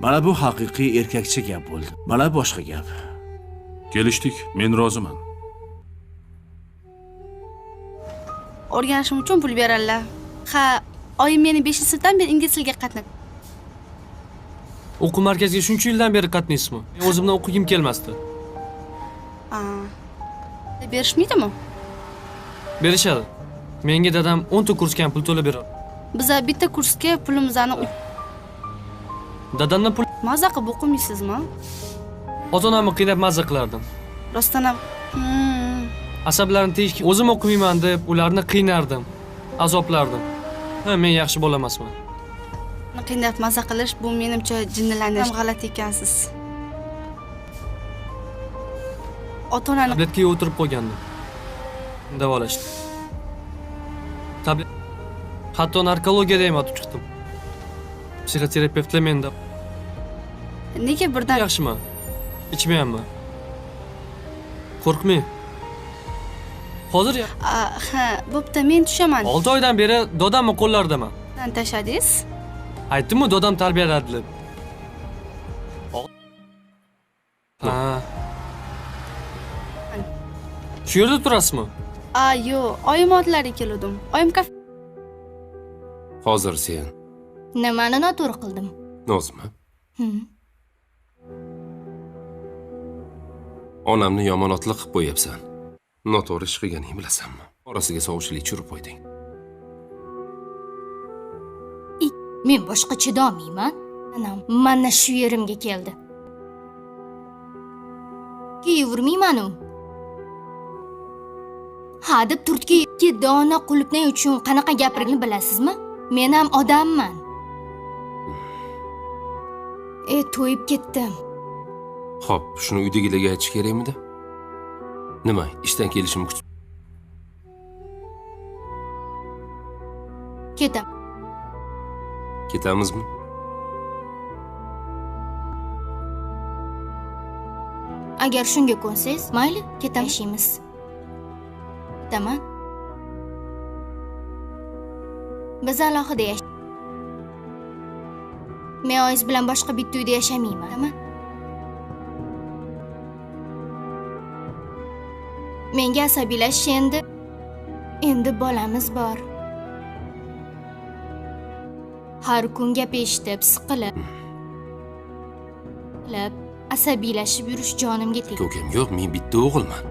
Mana bu haqiqiy erkakcha gap bo'ldi. Mana boshqa gap. Kelishdik, men roziman. O'rganishim uchun pul beradilar. Ha, oyim meni 5-sinfdan beri ingliz tiliga qatnab. O'quv markaziga shuncha yildan beri qatnaysizmi? Men o'zimdan o'qigim kelmasdi. Berishmaydimi? Berishadi. Menga dadam 10 ta kursga pul to'lab beradi. Biza bitta kursga pulimizni Dadamdan pul maza qilib o'qimaysizmi? ota-onamni qiynab mazza qilardim. Rostdan ham. Asablarini tiyishga o'zim o'qimayman deb ularni qiynardim, azoblardim. Ha, men yaxshi bola emasman. Qiynab maza qilish bu menimcha jinnilanish. G'alati ekansiz. Ota-onani Tabletga o'tirib qo'ygandim. Davolashdi. Tablet. Hatto narkologiyada ham o'tib chiqdim. Psixoterapevtlar menda. nega birdan Yaxshiman. Ichmayapman. Qo'rqmang. Hozir ha, bo'pti, men tushaman. 6 oydan beri dodamni qo'llaridaman. Tashladingiz? Aytdim-ku, dodam tarbiyaladi deb. Ha. Shu yerda turasizmi? Yo'q, oyim otlariga keldim. Oyim Hozir sen Nimani noto'g'ri qildim? Nozma. Onamni yomon otliq qilib qo'yapsan. Noto'g'ri ish qilganingni bilasanmi? Orasiga sovuqchilik tushirib qo'yding. Men boshqa chidolmayman. Anam mana shu yerimga keldi. Kiyvermayman-u. Ha, deb turtki, dona qulupnay uchun qanaqa gapirishni bilasizmi? Men ham odamman. To'yib ketdim. Xo'p, shuni uydagilarga aytish kerakmidi? Nima, ishdan kelishim kutib? Ketam. Ketamizmi? Agar shunga ko'nsangiz, mayli, ketamiz. Ketaman. Biz alohida yashaymiz. Men oyingiz bilan boshqa bitta uyda yashamayman, tamam? Menga asabiylashish endi bolamiz bor. Har kun gap eshitib, siqilib, asabiylashib yurish jonimga tegdi. Ko'kam yo'q, men bitta o'g'ilman.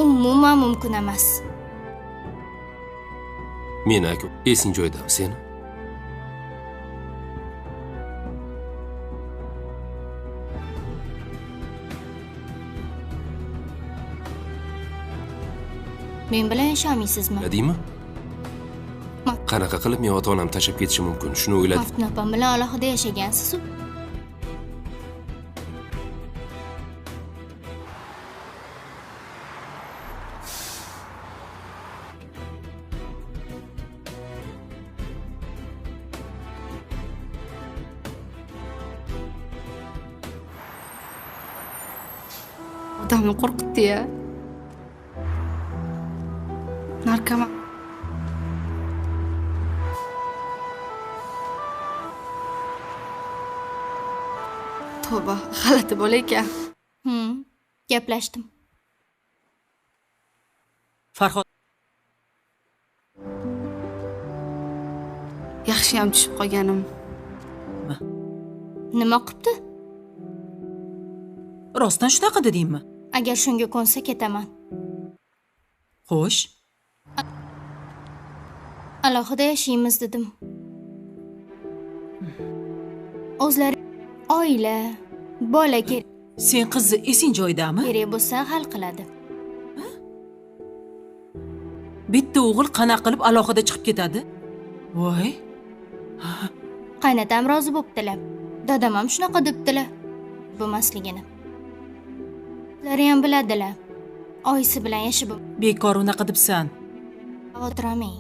Umuman mumkin emas. Men aka, esing joyidami seni? Men bilan yashamaysiz-mi? Nadima? Qanaqa qilib men ota-onam tashlab ketishi mumkin? Shuni o'yladim. Maftun opam bilan alohida yashagansiz-ku. odamni qo'rqitdi-ya. Narkoman. Tavba, g'alati bola ekan. Gaplashdim. Farhod, Yaxshiyam tushib qolganim. Nima qilibdi? rostdan shunaqa dedingmi? Agar shunga ko'nsa ketaman. Xo'sh, Alohida yashaymiz dedim. O'zlari oila, bola sen qizni esing joyidami? kerak bo'lsa hal qiladi. Bitta o'g'il qanaqa qilib alohida chiqib ketadi? Voy, Qaynatam rozi bo'ptilar. Dadam ham shunaqa debdilar. Bo'lmasligini. Ular ham biladilar. Oyisi bilan yashab bekor unaqa debsan. xavotir olmang.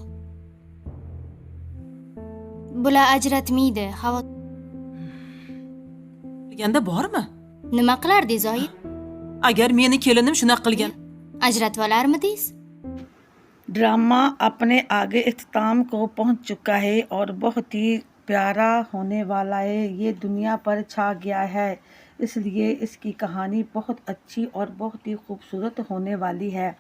Bular ajratmaydi. Deganda bormi? Nima qilardingiz, oyi? Agar meni kelinim shunaqa qilgan, Ajratib olarmidingiz? Drama अपने आगे इख्तिताम को पहुंच चुका है और बहुत ही प्यारा होने वाला है, ये दुनिया पर छा गया है, इसलिए इसकी कहानी बहुत अच्छी और बहुत ही खूबसूरत होने वाली है।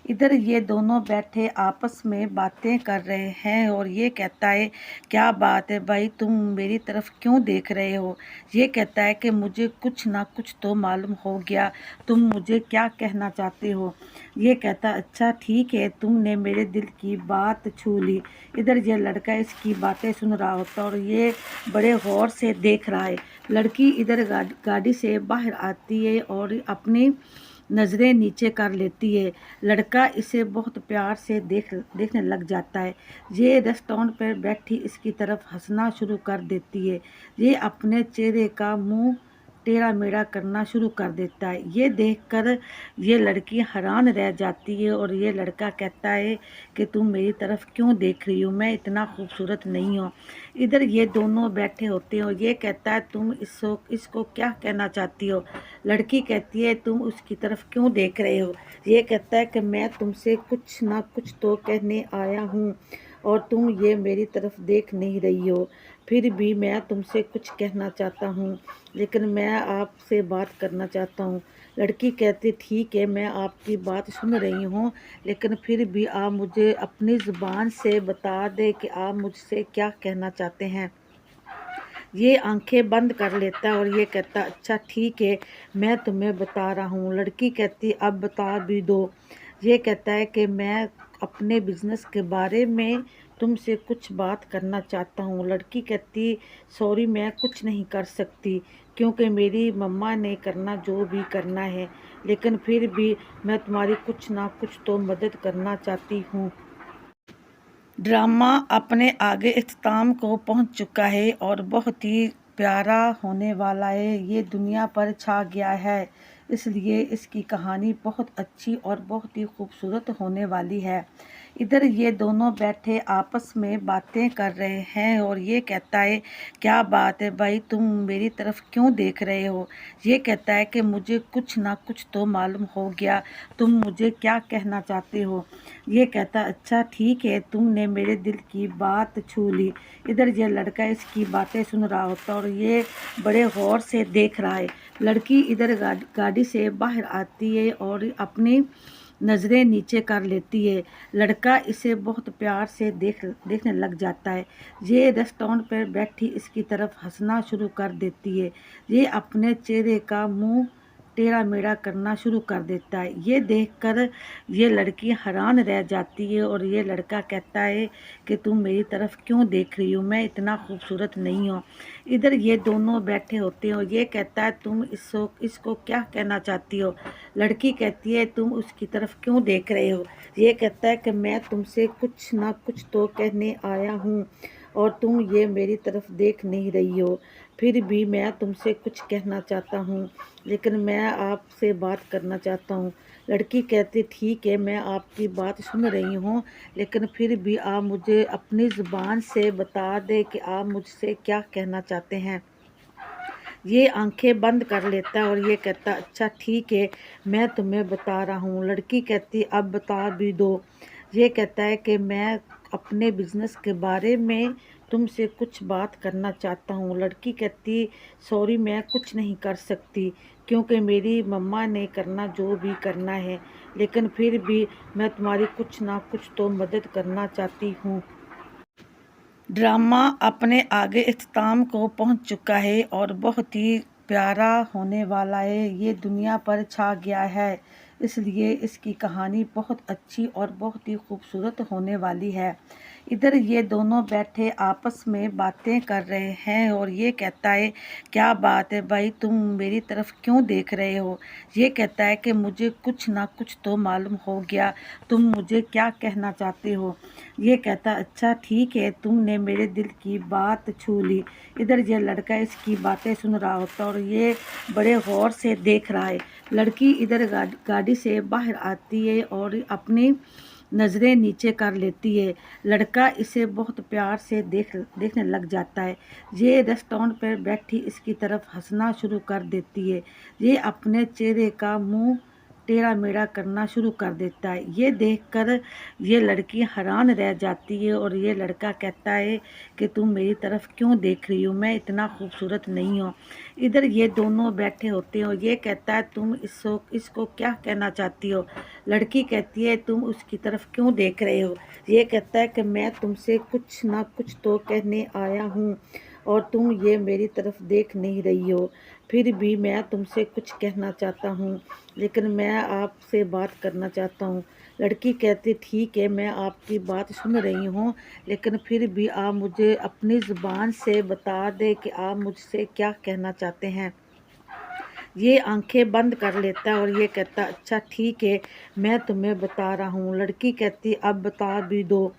इधर ये दोनों बैठे आपस में बातें कर रहे हैं और ये कहता है क्या बात है भाई, तुम मेरी तरफ क्यों देख रहे हो। ये कहता है कि मुझे कुछ ना कुछ तो मालूम हो गया, तुम मुझे क्या कहना चाहते हो। ये कहता अच्छा ठीक है, तुमने मेरे दिल की बात छू ली। इधर ये लड़का इसकी बातें सुन रहा होता और ये बड़े गौर से देख रहा है। लड़की इधर गाड़ी से बाहर आती है और अपनी नज़रें नीचे कर लेती है। लड़का इसे बहुत प्यार से देखने लग जाता है। ये रेस्टोरेंट पर बैठी इसकी तरफ हंसना शुरू कर देती है। ये अपने चेहरे का मुंह टेढ़ा मेढ़ा करना शुरू कर देता है। ये देखकर ये लड़की हैरान रह जाती है और ये लड़का कहता है कि तुम मेरी तरफ क्यों देख रही हो, मैं इतना खूबसूरत नहीं हूँ। इधर ये दोनों बैठे होते हैं और ये कहता है तुम इसको क्या कहना चाहती हो। लड़की कहती है तुम उसकी तरफ क्यों देख रहे हो। ये कहता है कि मैं तुमसे कुछ ना कुछ तो कहने आया हूँ और तुम ये मेरी तरफ देख नहीं रही हो। फिर भी मैं तुमसे कुछ कहना चाहता हूँ, लेकिन मैं आपसे बात करना चाहता हूँ। लड़की कहती ठीक है, मैं आपकी बात सुन रही हूँ, लेकिन फिर भी आप मुझे अपनी ज़ुबान से बता दें कि आप मुझसे क्या कहना चाहते हैं। ये आंखें बंद कर लेता है और ये कहता अच्छा ठीक है, मैं तुम्हें बता रहा हूँ। लड़की कहती अब बता भी दो। ये कहता है कि मैं अपने बिजनेस के बारे में तुमसे कुछ बात करना चाहता हूँ। लड़की कहती सॉरी, मैं कुछ नहीं कर सकती क्योंकि मेरी मम्मा ने करना जो भी करना है, लेकिन फिर भी मैं तुम्हारी कुछ ना कुछ तो मदद करना चाहती हूँ। ड्रामा अपने आगे इख्तिताम को पहुँच चुका है और बहुत ही प्यारा होने वाला है। ये दुनिया पर छा गया है, इसलिए इसकी कहानी बहुत अच्छी और बहुत ही खूबसूरत होने वाली है। इधर ये दोनों बैठे आपस में बातें कर रहे हैं और ये कहता है क्या बात है भाई, तुम मेरी तरफ क्यों देख रहे हो। ये कहता है कि मुझे कुछ ना कुछ तो मालूम हो गया, तुम मुझे क्या कहना चाहते हो। ये कहता अच्छा ठीक है, तुमने मेरे दिल की बात छू ली। इधर ये लड़का इसकी बातें सुन रहा होता और ये बड़े गौर से देख रहा है। लड़की इधर गाड़ी से बाहर आती है और अपनी नज़रें नीचे कर लेती है। लड़का इसे बहुत प्यार से देखने लग जाता है। ये रेस्टोरेंट पर बैठी इसकी तरफ हंसना शुरू कर देती है। ये अपने चेहरे का मुंह टेढ़ा मेढ़ा करना शुरू कर देता है। ये देखकर ये लड़की हैरान रह जाती है और ये लड़का कहता है कि तुम मेरी तरफ क्यों देख रही हो, मैं इतना खूबसूरत नहीं हूँ। इधर ये दोनों बैठे होते हैं और ये कहता है तुम इसको क्या कहना चाहती हो। लड़की कहती है तुम उसकी तरफ क्यों देख रहे हो। ये कहता है कि मैं तुमसे कुछ ना कुछ तो कहने आया हूँ और तुम ये मेरी तरफ देख नहीं रही हो। फिर भी मैं तुमसे कुछ कहना चाहता हूँ, लेकिन मैं आपसे बात करना चाहता हूँ। लड़की कहती ठीक है, मैं आपकी बात सुन रही हूँ, लेकिन फिर भी आप मुझे अपनी ज़ुबान से बता दें कि आप मुझसे क्या कहना चाहते हैं। ये आंखें बंद कर लेता है और ये कहता अच्छा ठीक है, मैं तुम्हें बता रहा हूँ। लड़की कहती अब बता भी दो। ये कहता है कि मैं अपने बिजनेस के बारे में तुमसे कुछ बात करना चाहता हूँ। लड़की कहती सॉरी, मैं कुछ नहीं कर सकती क्योंकि मेरी मम्मा ने करना जो भी करना है, लेकिन फिर भी मैं तुम्हारी कुछ ना कुछ तो मदद करना चाहती हूँ। ड्रामा अपने आगे इख्तिताम को पहुँच चुका है और बहुत ही प्यारा होने वाला है। ये दुनिया पर छा गया है, इसलिए इसकी कहानी बहुत अच्छी और बहुत ही खूबसूरत होने वाली है। इधर ये दोनों बैठे आपस में बातें कर रहे हैं और ये कहता है क्या बात है भाई, तुम मेरी तरफ क्यों देख रहे हो। ये कहता है कि मुझे कुछ ना कुछ तो मालूम हो गया, तुम मुझे क्या कहना चाहते हो। ये कहता अच्छा ठीक है, तुमने मेरे दिल की बात छू ली। इधर ये लड़का इसकी बातें सुन रहा होता और ये बड़े गौर से देख रहा है। लड़की इधर गाड़ी से बाहर आती है और अपनी नज़रें नीचे कर लेती है। लड़का इसे बहुत प्यार से देखने लग जाता है। ये रेस्टोरेंट पर बैठी इसकी तरफ हंसना शुरू कर देती है। ये अपने चेहरे का मुंह टेढ़ा मेढ़ा करना शुरू कर देता है। ये देखकर ये लड़की हैरान रह जाती है और ये लड़का कहता है कि तुम मेरी तरफ क्यों देख रही हो, मैं इतना खूबसूरत नहीं हूँ। इधर ये दोनों बैठे होते हैं और ये कहता है तुम इसको क्या कहना चाहती हो। लड़की कहती है तुम उसकी तरफ क्यों देख रहे हो। ये कहता है कि मैं तुमसे कुछ ना कुछ तो कहने आया हूँ और तुम ये मेरी तरफ देख नहीं रही हो। फिर भी मैं तुमसे कुछ कहना चाहता हूँ, लेकिन मैं आपसे बात करना चाहता हूँ। लड़की कहती ठीक है, मैं आपकी बात सुन रही हूँ, लेकिन फिर भी आप मुझे अपनी ज़ुबान से बता दें कि आप मुझसे क्या कहना चाहते हैं। ये आंखें बंद कर लेता है और ये कहता अच्छा ठीक है, मैं तुम्हें बता रहा हूँ। लड़की कहती अब बता भी दो।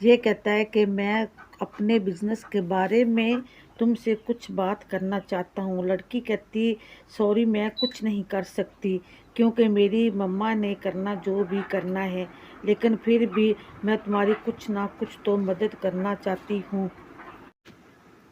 ये कहता है कि मैं अपने बिजनेस के बारे में तुमसे कुछ बात करना चाहता हूँ। लड़की कहती सॉरी, मैं कुछ नहीं कर सकती क्योंकि मेरी मम्मा ने करना जो भी करना है, लेकिन फिर भी मैं तुम्हारी कुछ ना कुछ तो मदद करना चाहती हूँ।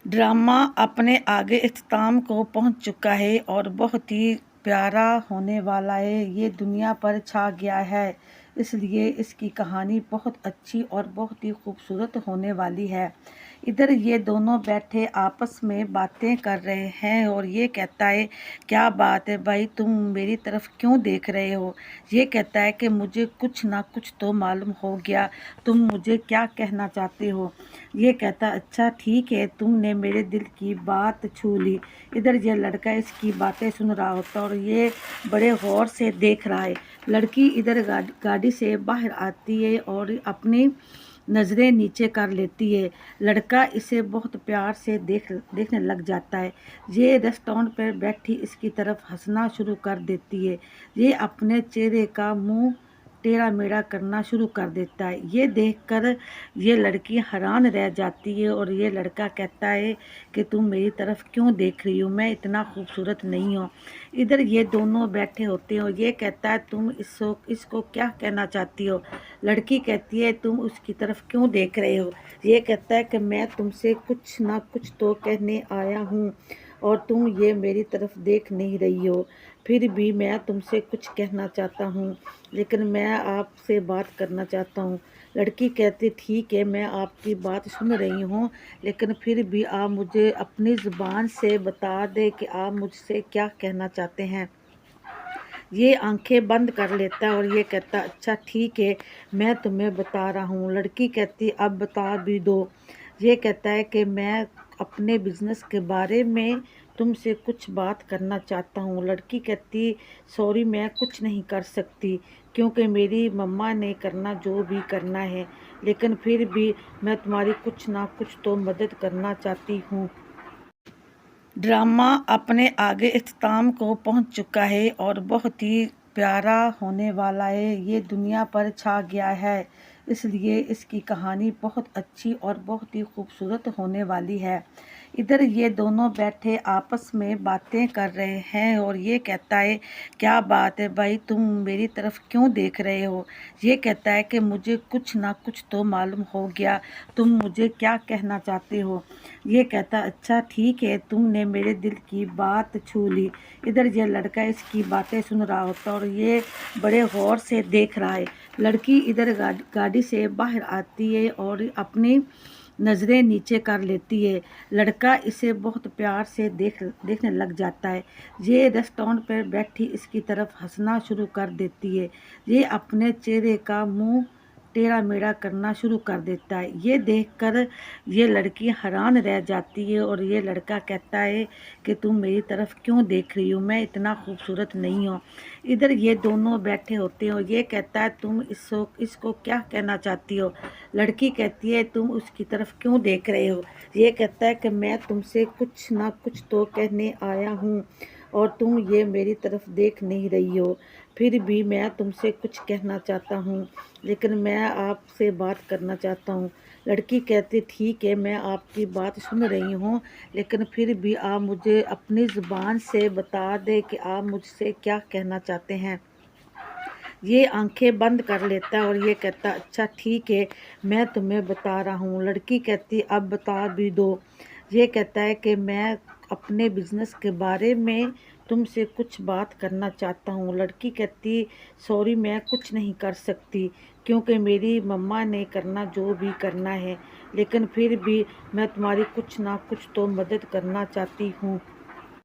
ड्रामा अपने आगे इख्तिताम को पहुँच चुका है और बहुत ही प्यारा होने वाला है। ये दुनिया पर छा गया है, इसलिए इसकी कहानी बहुत अच्छी और बहुत ही खूबसूरत होने वाली है। इधर ये दोनों बैठे आपस में बातें कर रहे हैं और ये कहता है क्या बात है भाई, तुम मेरी तरफ क्यों देख रहे हो। ये कहता है कि मुझे कुछ ना कुछ तो मालूम हो गया, तुम मुझे क्या कहना चाहते हो। ये कहता अच्छा ठीक है, तुमने मेरे दिल की बात छू ली। इधर ये लड़का इसकी बातें सुन रहा होता और ये बड़े गौर से देख रहा है। लड़की इधर गाड़ी से बाहर आती है और अपनी नज़रें नीचे कर लेती है। लड़का इसे बहुत प्यार से देखने लग जाता है। ये रेस्टोरेंट पर बैठी इसकी तरफ हंसना शुरू कर देती है। ये अपने चेहरे का मुंह टेढ़ा मेढ़ा करना शुरू कर देता है। ये देखकर ये लड़की हैरान रह जाती है और ये लड़का कहता है कि तुम मेरी तरफ क्यों देख रही हो, मैं इतना खूबसूरत नहीं हूँ। इधर ये दोनों बैठे होते हैं और ये कहता है तुम इसको क्या कहना चाहती हो। लड़की कहती है तुम उसकी तरफ क्यों देख रहे हो। ये कहता है कि मैं तुमसे कुछ ना कुछ तो कहने आया हूँ और तुम ये मेरी तरफ देख नहीं रही हो। फिर भी मैं तुमसे कुछ कहना चाहता हूँ, लेकिन मैं आपसे बात करना चाहता हूँ। लड़की कहती ठीक है, मैं आपकी बात सुन रही हूँ, लेकिन फिर भी आप मुझे अपनी ज़ुबान से बता दें कि आप मुझसे क्या कहना चाहते हैं। ये आंखें बंद कर लेता है और ये कहता अच्छा ठीक है, मैं तुम्हें बता रहा हूँ। लड़की कहती अब बता भी दो। ये कहता है कि मैं अपने बिजनेस के बारे में तुमसे कुछ बात करना चाहता हूँ। लड़की कहती सॉरी, मैं कुछ नहीं कर सकती क्योंकि मेरी मम्मा ने करना जो भी करना है, लेकिन फिर भी मैं तुम्हारी कुछ ना कुछ तो मदद करना चाहती हूँ। ड्रामा अपने आगे इख्तिताम को पहुँच चुका है और बहुत ही प्यारा होने वाला है। ये दुनिया पर छा गया है, इसलिए इसकी कहानी बहुत अच्छी और बहुत ही खूबसूरत होने वाली है। इधर ये दोनों बैठे आपस में बातें कर रहे हैं और ये कहता है क्या बात है भाई, तुम मेरी तरफ क्यों देख रहे हो। ये कहता है कि मुझे कुछ ना कुछ तो मालूम हो गया, तुम मुझे क्या कहना चाहते हो। ये कहता अच्छा ठीक है, तुमने मेरे दिल की बात छू ली। इधर ये लड़का इसकी बातें सुन रहा होता और ये बड़े गौर से देख रहा है। लड़की इधर गाड़ी से बाहर आती है और अपनी नज़रें नीचे कर लेती है। लड़का इसे बहुत प्यार से देखने लग जाता है। ये रेस्टोरेंट पर बैठी इसकी तरफ हंसना शुरू कर देती है। ये अपने चेहरे का मुंह टेढ़ा मेढ़ा करना शुरू कर देता है। ये देखकर ये लड़की हैरान रह जाती है और ये लड़का कहता है कि तुम मेरी तरफ क्यों देख रही हो, मैं इतना खूबसूरत नहीं हूँ। इधर ये दोनों बैठे होते हैं और ये कहता है तुम इसको क्या कहना चाहती हो। लड़की कहती है तुम उसकी तरफ क्यों देख रहे हो। ये कहता है कि मैं तुमसे कुछ ना कुछ तो कहने आया हूँ और तुम ये मेरी तरफ देख नहीं रही हो। फिर भी मैं तुमसे कुछ कहना चाहता हूँ, लेकिन मैं आपसे बात करना चाहता हूँ। लड़की कहती ठीक है, मैं आपकी बात सुन रही हूँ, लेकिन फिर भी आप मुझे अपनी ज़ुबान से बता दें कि आप मुझसे क्या कहना चाहते हैं। ये आंखें बंद कर लेता है और ये कहता अच्छा ठीक है, मैं तुम्हें बता रहा हूँ। लड़की कहती अब बता भी दो। ये कहता है कि मैं अपने बिजनेस के बारे में तुमसे कुछ बात करना चाहता हूँ। लड़की कहती, सॉरी मैं कुछ नहीं कर सकती क्योंकि मेरी मम्मा ने करना जो भी करना है, लेकिन फिर भी मैं तुम्हारी कुछ ना कुछ तो मदद करना चाहती हूँ।